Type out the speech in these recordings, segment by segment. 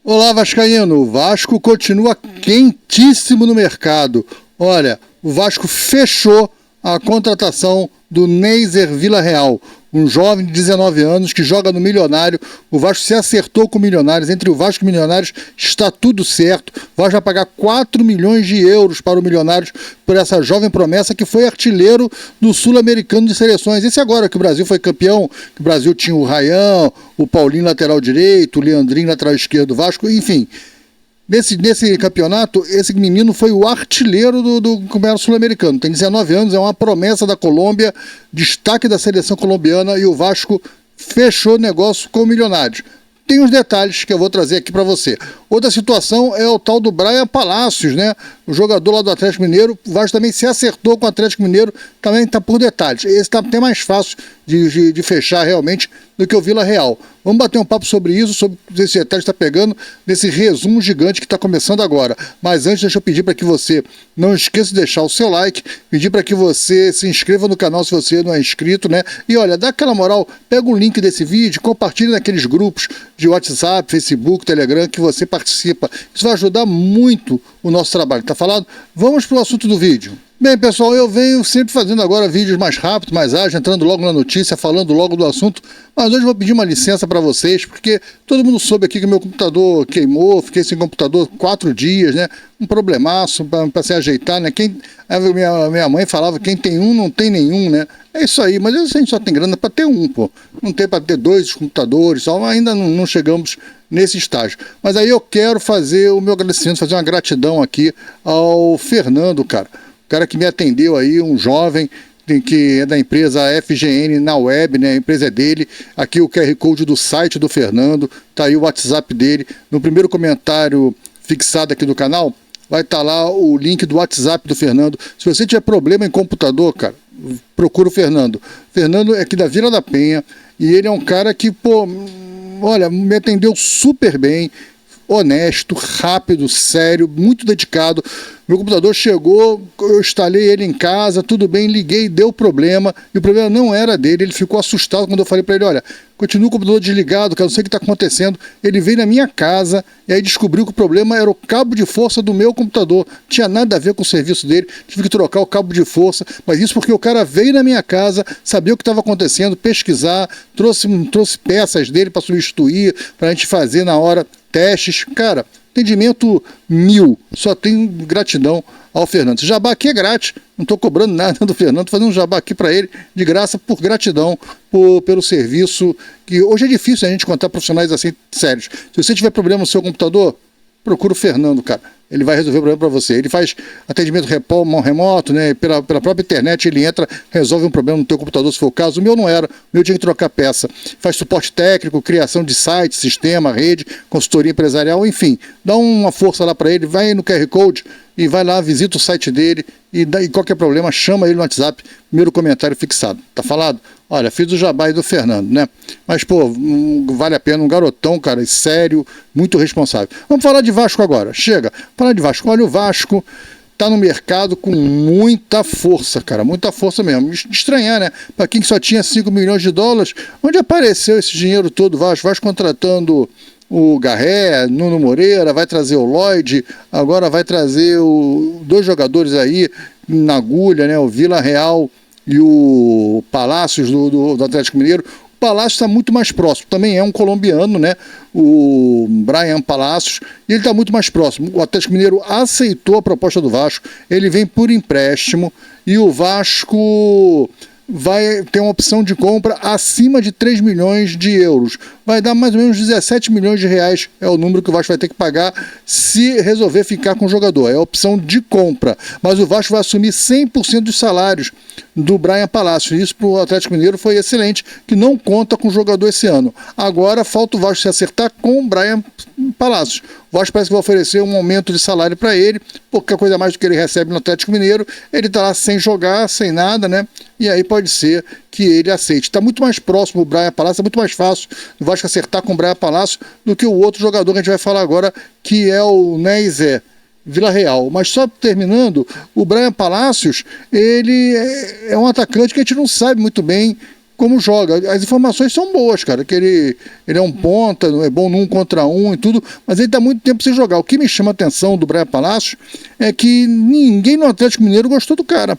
Olá, Vascaíno. O Vasco continua quentíssimo no mercado. Olha, o Vasco fechou a contratação do Neiser Villarreal, um jovem de 19 anos que joga no Milionário. O Vasco se acertou com o Milionários. Entre o Vasco e o Milionários está tudo certo. O Vasco vai pagar 4 milhões de euros para o Milionários por essa jovem promessa que foi artilheiro do Sul-Americano de Seleções. Esse agora que o Brasil foi campeão, que o Brasil tinha o Ryan, o Paulinho lateral direito, o Leandrinho lateral esquerdo do Vasco, enfim. Nesse campeonato, esse menino foi o artilheiro do Campeonato Sul-Americano. Tem 19 anos, é uma promessa da Colômbia, destaque da seleção colombiana, e o Vasco fechou negócio com o Milionários. Tem uns detalhes que eu vou trazer aqui para você. Outra situação é o tal do Brian Palacios, né? O jogador lá do Atlético Mineiro. O Vasco também se acertou com o Atlético Mineiro, também está por detalhes. Esse está até mais fácil de fechar realmente do que o Villarreal. Vamos bater um papo sobre isso, sobre esse detalhe que está pegando nesse resumo gigante que está começando agora. Mas antes, deixa eu pedir para que você não esqueça de deixar o seu like, pedir para que você se inscreva no canal se você não é inscrito, né? E olha, dá aquela moral, pega o link desse vídeo, compartilha naqueles grupos de WhatsApp, Facebook, Telegram que você participa. Isso vai ajudar muito o nosso trabalho, tá falado? Vamos para o assunto do vídeo. Bem, pessoal, eu venho sempre fazendo agora vídeos mais rápidos, mais ágeis, entrando logo na notícia, falando logo do assunto, mas hoje eu vou pedir uma licença para vocês, porque todo mundo soube aqui que meu computador queimou, fiquei sem computador 4 dias, né? Um problemaço para se ajeitar, né? Minha mãe falava, quem tem um não tem nenhum, né? É isso aí, mas a gente só tem grana para ter um, pô. Não tem para ter 2 computadores, só ainda não chegamos nesse estágio. Mas aí eu quero fazer o meu agradecimento, fazer uma gratidão aqui ao Fernando, cara. O cara que me atendeu aí, um jovem que é da empresa FGN na web, né? A empresa é dele. Aqui o QR Code do site do Fernando, tá aí o WhatsApp dele. No primeiro comentário fixado aqui do canal, vai estar lá o link do WhatsApp do Fernando. Se você tiver problema em computador, cara, procura o Fernando. Fernando é aqui da Vila da Penha e ele é um cara que, pô, olha, me atendeu super bem, honesto, rápido, sério, muito dedicado. Meu computador chegou, eu instalei ele em casa, tudo bem, liguei, deu problema, e o problema não era dele, ele ficou assustado quando eu falei para ele, olha, continua o computador desligado, cara, não sei o que está acontecendo. Ele veio na minha casa e aí descobriu que o problema era o cabo de força do meu computador, não tinha nada a ver com o serviço dele, tive que trocar o cabo de força, mas isso porque o cara veio na minha casa, sabia o que estava acontecendo, pesquisar, trouxe peças dele para substituir, para a gente fazer na hora testes, cara, atendimento 1000, só tenho gratidão ao Fernando. Esse jabá aqui é grátis, não estou cobrando nada do Fernando, estou fazendo um jabá aqui para ele, de graça, por gratidão, pelo serviço, que hoje é difícil a gente encontrar profissionais assim sérios. Se você tiver problema no seu computador, procura o Fernando, cara. Ele vai resolver o problema para você. Ele faz atendimento remoto, né? Pela própria internet, ele entra, resolve um problema no teu computador, se for o caso. O meu não era, o meu tinha que trocar peça. Faz suporte técnico, criação de site, sistema, rede, consultoria empresarial, enfim. Dá uma força lá para ele, vai no QR Code e vai lá, visita o site dele e qualquer problema, chama ele no WhatsApp, primeiro comentário fixado. Tá falado? Olha, fiz o jabá aí do Fernando, né? Mas, pô, vale a pena, um garotão, cara, sério, muito responsável. Vamos falar de Vasco agora. Chega, falar de Vasco. Olha, o Vasco tá no mercado com muita força, cara, muita força mesmo. De estranhar, né? Para quem só tinha 5 milhões de dólares, onde apareceu esse dinheiro todo? Vasco contratando o Garré, Nuno Moreira, vai trazer o Lloyd, agora vai trazer 2 jogadores aí na agulha, né? O Villarreal e o Palacios do Atlético Mineiro. O Palacios está muito mais próximo, também é um colombiano, né? O Brian Palacios, e ele está muito mais próximo. O Atlético Mineiro aceitou a proposta do Vasco, ele vem por empréstimo e o Vasco vai ter uma opção de compra acima de 3 milhões de euros. Vai dar mais ou menos 17 milhões de reais, é o número que o Vasco vai ter que pagar se resolver ficar com o jogador. É a opção de compra. Mas o Vasco vai assumir 100% dos salários do Brian Palacios. Isso para o Atlético Mineiro foi excelente, que não conta com o jogador esse ano. Agora falta o Vasco se acertar com o Brian Palacios. O Vasco parece que vai oferecer um aumento de salário para ele, pouca coisa mais do que ele recebe no Atlético Mineiro. Ele está lá sem jogar, sem nada, né? E aí pode ser que ele aceite. Está muito mais próximo o Brian Palacios, é muito mais fácil o Vasco acertar com o Brian Palacios do que o outro jogador que a gente vai falar agora, que é o Neiser Villarreal. Mas só terminando, o Brian Palacios, ele é um atacante que a gente não sabe muito bem como joga. As informações são boas, cara, que ele é um ponta, é bom num contra um e tudo, mas ele tá muito tempo sem jogar. O que me chama a atenção do Brian Palacios é que ninguém no Atlético Mineiro gostou do cara.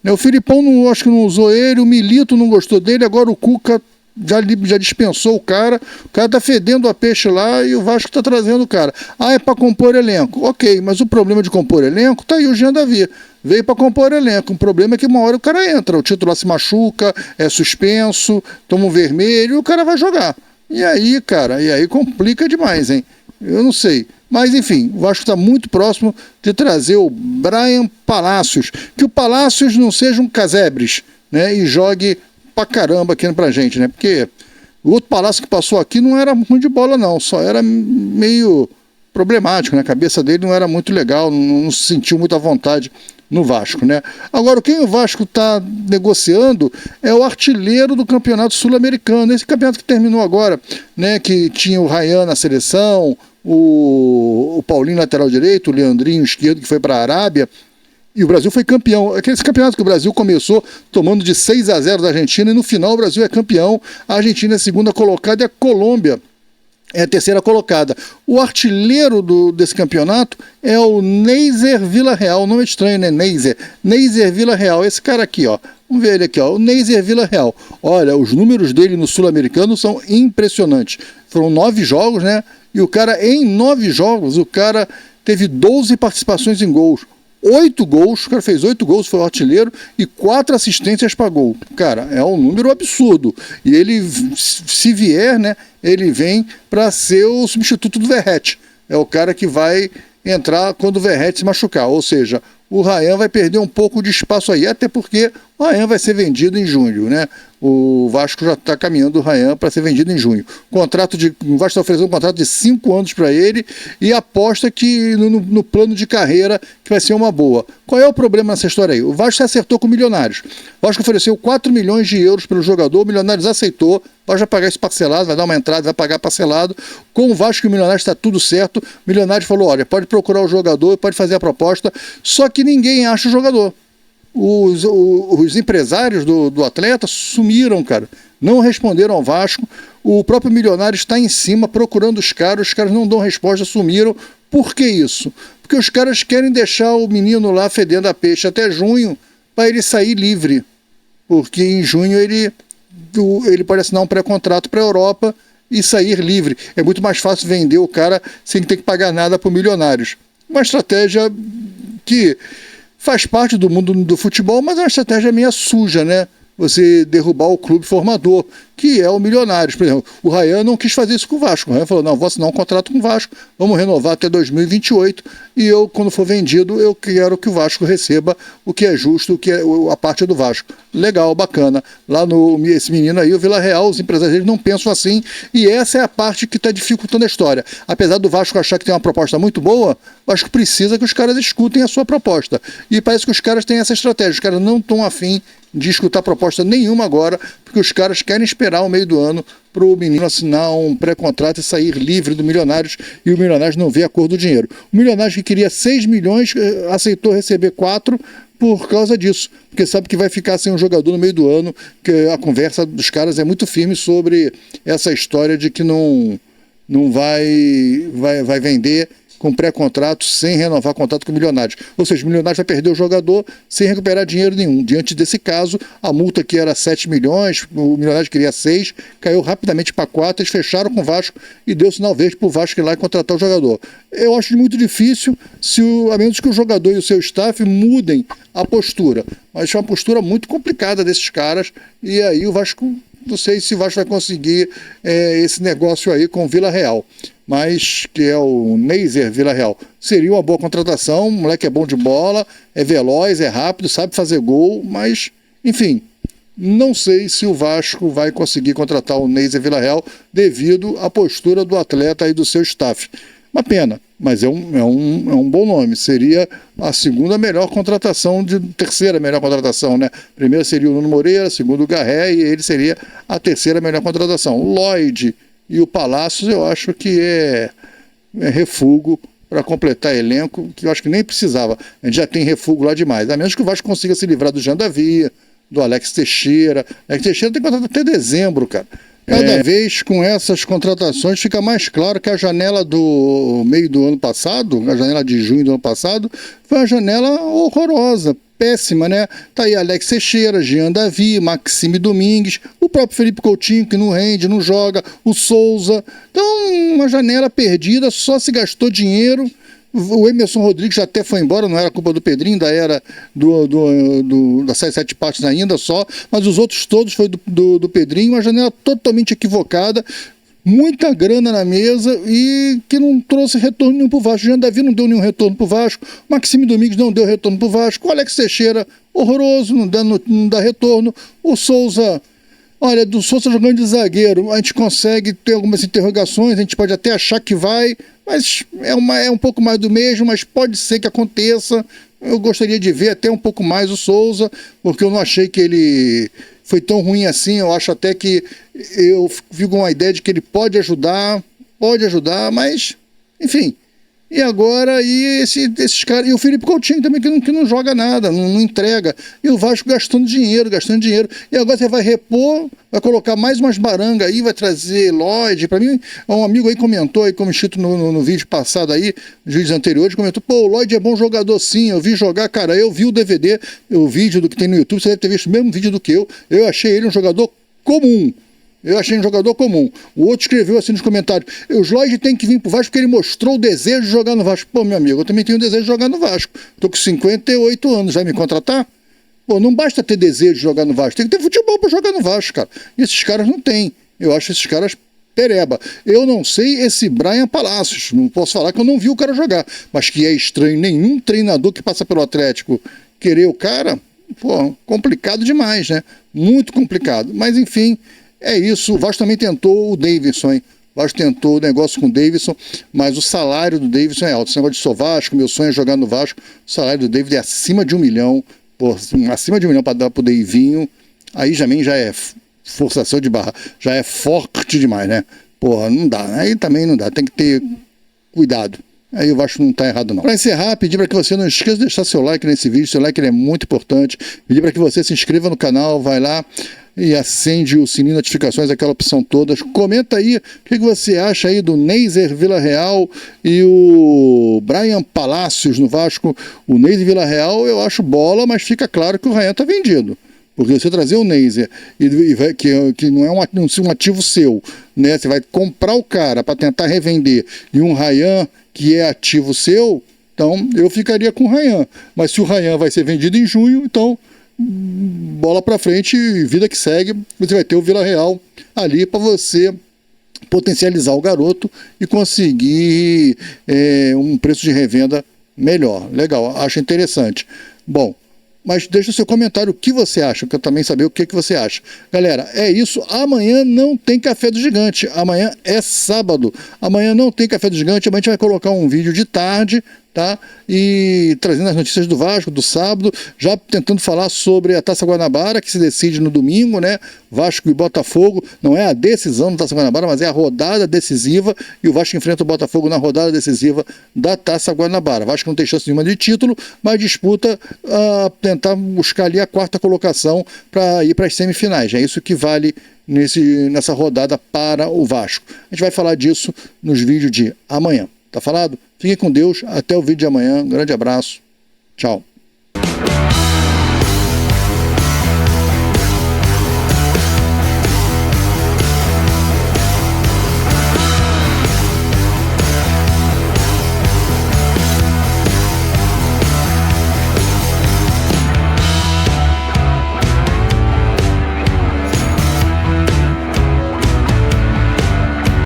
O Filipão acho que não usou ele, o Milito não gostou dele, agora o Cuca já dispensou o cara tá fedendo a peixe lá e o Vasco tá trazendo o cara. É para compor elenco. Ok, mas o problema de compor elenco tá aí o Jean Davi. Veio para compor elenco. O problema é que uma hora o cara entra, o titular se machuca, é suspenso, toma um vermelho e o cara vai jogar. E aí, cara, complica demais, hein? Eu não sei. Mas, enfim, o Vasco está muito próximo de trazer o Brian Palacios. Que o Palacios não seja um casebres, né? E jogue pra caramba aqui pra gente, né? Porque o outro Palácio que passou aqui não era ruim de bola, não. Só era meio problemático, né? A cabeça dele não era muito legal, não se sentiu muito à vontade no Vasco, né? Agora, quem o Vasco está negociando é o artilheiro do Campeonato Sul-Americano. Esse campeonato que terminou agora, né? Que tinha o Ryan na seleção, o Paulinho lateral direito, o Leandrinho esquerdo que foi para a Arábia. E o Brasil foi campeão. Aquele campeonato que o Brasil começou tomando de 6-0 da Argentina e no final o Brasil é campeão. A Argentina é a segunda colocada e a Colômbia é a terceira colocada. O artilheiro desse campeonato é o Neiser Villarreal. Nome estranho, né? Neiser Villarreal. Esse cara aqui, ó. Vamos ver ele aqui, ó. O Neiser Villarreal. Olha, os números dele no Sul-Americano são impressionantes. Foram 9 jogos, né? E o cara, em 9 jogos, o cara teve 12 participações em gols. 8 gols, o cara fez 8 gols, foi o artilheiro, e 4 assistências para gol. Cara, é um número absurdo. E ele, se vier, né, ele vem para ser o substituto do Verratti. É o cara que vai entrar quando o Verratti se machucar. Ou seja, o Ryan vai perder um pouco de espaço aí, até porque o Ryan vai ser vendido em junho, né? O Vasco já está caminhando o Ryan para ser vendido em junho. O Vasco está oferecendo um contrato de 5 anos para ele e aposta que no plano de carreira que vai ser uma boa. Qual é o problema nessa história aí? O Vasco se acertou com o Milionários. O Vasco ofereceu 4 milhões de euros pelo jogador, o Milionários aceitou, o Vasco vai pagar isso parcelado, vai dar uma entrada, vai pagar parcelado. Com o Vasco e o Milionários está tudo certo. O Milionários falou, olha, pode procurar o jogador, pode fazer a proposta, só que ninguém acha o jogador. Os empresários do atleta sumiram, cara. Não responderam ao Vasco. O próprio Milionário está em cima procurando os caras não dão resposta, sumiram. Por que isso? Porque os caras querem deixar o menino lá fedendo a peixe até junho para ele sair livre. Porque em junho ele pode assinar um pré-contrato para a Europa e sair livre. É muito mais fácil vender o cara sem ter que pagar nada para Milionários. Uma estratégia que faz parte do mundo do futebol, mas é uma estratégia meio suja, né? Você derrubar o clube formador, que é o Milionários. Por exemplo, o Ryan não quis fazer isso com o Vasco. O Ryan falou, não, vou assinar um contrato com o Vasco, vamos renovar até 2028, e eu, quando for vendido, eu quero que o Vasco receba o que é justo, o que é a parte do Vasco. Legal, bacana. Lá esse menino aí, o Vila Real, os empresários não pensam assim, e essa é a parte que está dificultando a história. Apesar do Vasco achar que tem uma proposta muito boa, o Vasco precisa que os caras escutem a sua proposta. E parece que os caras têm essa estratégia, os caras não estão afim de escutar proposta nenhuma agora, porque os caras querem esperar o meio do ano para o menino assinar um pré-contrato e sair livre do Milionários, e o Milionários não vê a cor do dinheiro. O Milionários, que queria 6 milhões, aceitou receber 4 por causa disso, porque sabe que vai ficar sem um jogador no meio do ano, que a conversa dos caras é muito firme sobre essa história de que não vai vender com pré-contrato, sem renovar contrato com o Milionários. Ou seja, o Milionários vai perder o jogador sem recuperar dinheiro nenhum. Diante desse caso, a multa que era 7 milhões, o Milionários queria 6, caiu rapidamente para 4, eles fecharam com o Vasco e deu sinal verde para o Vasco ir lá e contratar o jogador. Eu acho muito difícil, a menos que o jogador e o seu staff mudem a postura. Mas é uma postura muito complicada desses caras, e aí o Vasco, não sei se o Vasco vai conseguir esse negócio aí com o Vila Real, mas que é o Neiser Villarreal. Seria uma boa contratação, o moleque é bom de bola, é veloz, é rápido, sabe fazer gol, mas, enfim, não sei se o Vasco vai conseguir contratar o Neiser Villarreal devido à postura do atleta e do seu staff. Uma pena, mas é um bom nome. Seria a segunda melhor contratação, terceira melhor contratação, né? Primeiro seria o Nuno Moreira, segundo o Garré, e ele seria a terceira melhor contratação. O Lloyd e o Palácios eu acho que é refúgio para completar elenco, que eu acho que nem precisava. A gente já tem refúgio lá demais. A menos que o Vasco consiga se livrar do Jean Davi, do Alex Teixeira. Alex Teixeira tem contrato até dezembro, cara. Cada vez com essas contratações fica mais claro que a janela do meio do ano passado, a janela de junho do ano passado, foi uma janela horrorosa, péssima, né? Tá aí Alex Teixeira, Jean Davi, Maxime Domingues, o próprio Felipe Coutinho, que não rende, não joga, o Souza. Então, uma janela perdida, só se gastou dinheiro. O Emerson Rodrigues já até foi embora, não era culpa do Pedrinho, ainda era das 7 partes ainda só, mas os outros todos foi do Pedrinho, uma janela totalmente equivocada, muita grana na mesa e que não trouxe retorno nenhum pro Vasco. Jean Davi não deu nenhum retorno pro Vasco, Maxime Domingues não deu retorno pro Vasco, o Alex Teixeira, horroroso, não dá retorno, o Souza... Olha, do Souza jogando de zagueiro, a gente consegue ter algumas interrogações, a gente pode até achar que vai, mas é um pouco mais do mesmo, mas pode ser que aconteça. Eu gostaria de ver até um pouco mais o Souza, porque eu não achei que ele foi tão ruim assim. Eu acho até que eu fico com a ideia de que ele pode ajudar, mas, enfim... E agora, esses caras, e o Felipe Coutinho também, que não joga nada, não entrega. E o Vasco gastando dinheiro. E agora você vai repor, vai colocar mais umas barangas aí, vai trazer Lloyd. Para mim, um amigo aí comentou, aí, como escrito no vídeo passado aí, nos vídeos anteriores, comentou: pô, o Lloyd é bom jogador sim, eu vi jogar, cara. Eu vi o DVD, o vídeo do que tem no YouTube, você deve ter visto o mesmo vídeo do que eu. Eu achei ele um jogador comum. O outro escreveu assim nos comentários: o Lloyd tem que vir pro Vasco porque ele mostrou o desejo de jogar no Vasco. Pô, meu amigo, eu também tenho o desejo de jogar no Vasco. Tô com 58 anos, vai me contratar? Pô, não basta ter desejo de jogar no Vasco, tem que ter futebol para jogar no Vasco, cara. E esses caras não têm. Eu acho esses caras pereba. Eu não sei esse Brian Palacios, não posso falar que eu não vi o cara jogar, mas que é estranho nenhum treinador que passa pelo Atlético querer o cara, pô, complicado demais, né? Muito complicado. Mas, enfim... É isso, o Vasco também tentou o Davidson, hein? O Vasco tentou o negócio com o Davidson, mas o salário do Davidson é alto. Esse negócio de sou Vasco, meu sonho é jogar no Vasco, o salário do David é acima de 1 milhão, acima de 1 milhão para dar pro Davinho, aí já é forçação de barra, já é forte demais, né? Porra, não dá, aí também não dá, tem que ter cuidado. Aí o Vasco não está errado não. Para encerrar, pedir para que você não esqueça de deixar seu like nesse vídeo, seu like ele é muito importante, pedir para que você se inscreva no canal, vai lá e acende o sininho de notificações, aquela opção todas. Comenta aí o que você acha aí do Neiser Villarreal e o Brian Palacios no Vasco. O Neiser Villarreal eu acho bola, mas fica claro que o Rayan está vendido. Porque você trazer o Neiser, que não é um ativo seu, né? Você vai comprar o cara para tentar revender, e um Rayan que é ativo seu, então eu ficaria com o Rayan. Mas se o Rayan vai ser vendido em junho, então bola para frente, vida que segue, você vai ter o Villarreal ali para você potencializar o garoto e conseguir um preço de revenda melhor. Legal, acho interessante. Bom, mas deixa o seu comentário o que você acha, que eu também saber o que você acha. Galera, é isso. Amanhã não tem Café do Gigante. Amanhã é sábado. Amanhã não tem Café do Gigante. Amanhã a gente vai colocar um vídeo de tarde, tá? E trazendo as notícias do Vasco, do sábado, já tentando falar sobre a Taça Guanabara, que se decide no domingo, né? Vasco e Botafogo, não é a decisão da Taça Guanabara, mas é a rodada decisiva, e o Vasco enfrenta o Botafogo na rodada decisiva da Taça Guanabara. O Vasco não tem chance nenhuma de título, mas disputa tentar buscar ali a 4ª colocação para ir para as semifinais. É isso que vale nessa rodada para o Vasco. A gente vai falar disso nos vídeos de amanhã. Tá falado? Fique com Deus, até o vídeo de amanhã, um grande abraço, tchau.